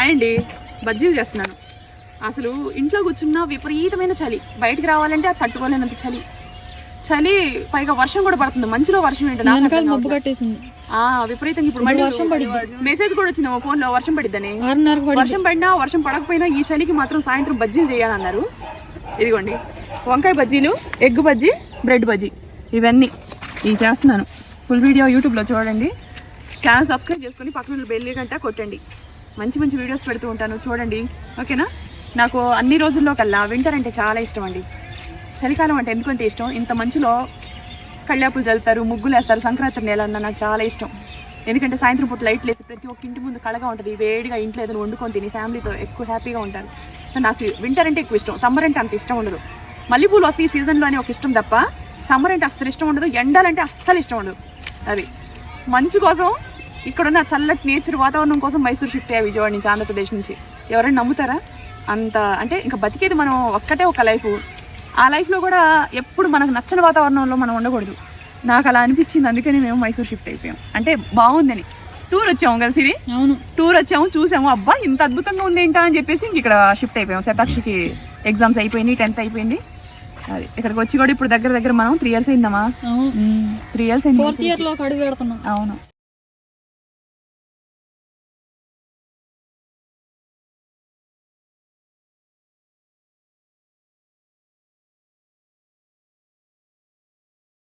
Hi అండి, బజ్జీలు చేస్తున్నాను. అసలు ఇంట్లో కూర్చున్నా విపరీతమైన చలి, బయటికి రావాలంటే అది తట్టుకోలేనంత చలి. చలి పైగా వర్షం కూడా పడుతుంది. మంచిలో వర్షం ఏంటంటే విపరీతంగా. ఇప్పుడు మళ్ళీ మెసేజ్ కూడా వచ్చింది ఫోన్ లో, వర్షం పడిద్దని. వర్షం పడినా వర్షం పడకపోయినా ఈ చలికి మాత్రం సాయంత్రం బజ్జీలు చేయాలన్నారు. ఇదిగోండి వంకాయ బజ్జీలు, ఎగ్ బజ్జీ, బ్రెడ్ బజ్జీ, ఇవన్నీ ఇవి చేస్తున్నాను. ఫుల్ వీడియో యూట్యూబ్లో చూడండి. ఛానల్ సబ్స్క్రైబ్ చేసుకుని పక్కన బెల్ గంట కొట్టండి. మంచి మంచి వీడియోస్ పెడుతూ ఉంటాను, చూడండి. ఓకేనా? నాకు అన్ని రోజుల్లో కల్లా వింటర్ అంటే చాలా ఇష్టం అండి. చలికాలం అంటే ఎందుకంటే ఇష్టం, ఇంత మంచులో కళ్ళాపులు చల్లుతారు, ముగ్గులు వేస్తారు, సంక్రాంతి నెల అన్న నాకు చాలా ఇష్టం. ఎందుకంటే సాయంత్రం పూట లైట్లు వేసి ప్రతి ఒక్క ఇంటి ముందు కళగా ఉంటుంది. వేడిగా ఇంట్లో ఏదైనా వండుకొని తిని ఫ్యామిలీతో ఎక్కువ హ్యాపీగా ఉంటారు. సో నాకు వింటర్ అంటే ఎక్కువ ఇష్టం. సమ్మర్ అంటే అంత ఇష్టం ఉండదు. మల్లెపూలు వస్తే ఈ సీజన్లో అని ఒక ఇష్టం తప్ప సమ్మర్ అంటే అస్సలు ఇష్టం ఉండదు. ఎండాలంటే అస్సలు ఇష్టం ఉండదు. అది మంచు కోసం, ఇక్కడున్న చల్లటి నేచర్ వాతావరణం కోసం మైసూర్ షిఫ్ట్ అయ్యా, విజయవాడ నుంచి, ఆంధ్రప్రదేశ్ నుంచి. ఎవరైనా నమ్ముతారా? అంత అంటే ఇంకా బతికేది మనం ఒక్కటే ఒక లైఫ్. ఆ లైఫ్లో కూడా ఎప్పుడు మనకు నచ్చని వాతావరణంలో మనం ఉండకూడదు. నాకు అలా అనిపించింది, అందుకని మేము మైసూర్ షిఫ్ట్ అయిపోయాం. అంటే బాగుందని టూర్ వచ్చాము కదా సిరి. అవును, టూర్ వచ్చాము, చూసాము, అబ్బా ఇంత అద్భుతంగా ఉంది ఏంటా అని చెప్పేసి ఇంక ఇక్కడ షిఫ్ట్ అయిపోయాము. శతాక్షికి ఎగ్జామ్స్ అయిపోయింది, 10th అయిపోయింది. అది ఇక్కడికి వచ్చి కూడా ఇప్పుడు దగ్గర మనం 3 years అయిందమ్మా. 3 years అయింది. 4th year లో అడుగు పెడుతున్నాం. అవును.